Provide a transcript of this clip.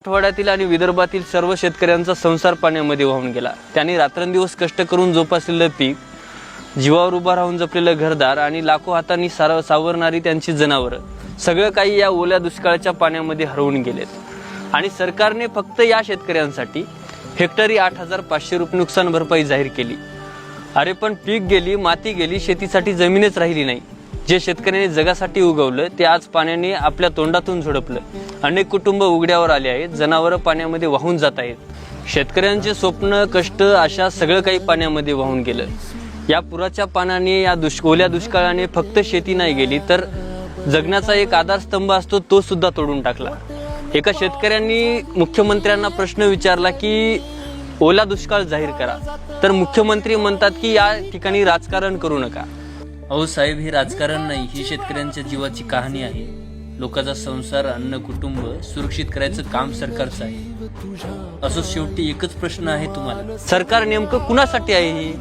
मराठवाड्यातील आणि विदर्भातील सर्व शेतकऱ्यांचा संसार पाण्यामध्ये वाहून गेला। त्यांनी रात्रंदिवस कष्ट करून जोपासलेलं पीक, जीवावर उभा राहून जपलेलं घरदार आणि लाखो हातांनी सावरणारी त्यांची जनावरं, सगळं काही या ओल्या दुष्काळाच्या पाण्यामध्ये हरवून गेलेत। आणि सरकारने फक्त या शेतकऱ्यांसाठी हेक्टरी 8,500 रुपये नुकसान भरपाई जाहीर केली। अरे पण पीक गेली, माती गेली, शेतीसाठी जमीनच राहिली नाही। जे शेतकऱ्यांनी जगासाठी उगवलं ते आज पाण्याने आपल्या तोंडातून झोडपलं। अनेक कुटुंब उघड्यावर आले आहेत, जनावरं पाण्यामध्ये वाहून जात आहेत। शेतकऱ्यांचे स्वप्न, कष्ट, आशा सगळं काही पाण्यामध्ये वाहून गेलं। या पुराच्या पाण्याने, या ओल्या दुष्काळाने फक्त शेती नाही गेली, तर जगण्याचा एक आधारस्तंभ असतो तो सुद्धा तोडून टाकला। एका शेतकऱ्यांनी मुख्यमंत्र्यांना प्रश्न विचारला की ओला दुष्काळ जाहीर करा, तर मुख्यमंत्री म्हणतात की या ठिकाणी राजकारण करू नका। अहो साहेब, हे राजकारण नाही, ही शेतकऱ्यांच्या जीवाची कहाणी आहे। लोकांचा संसार, अन्न, कुटुंब सुरक्षित करायचं काम सरकारचं आहे। असं शेवटी एकच प्रश्न आहे तुम्हाला, सरकार नेमकं कुणासाठी आहे?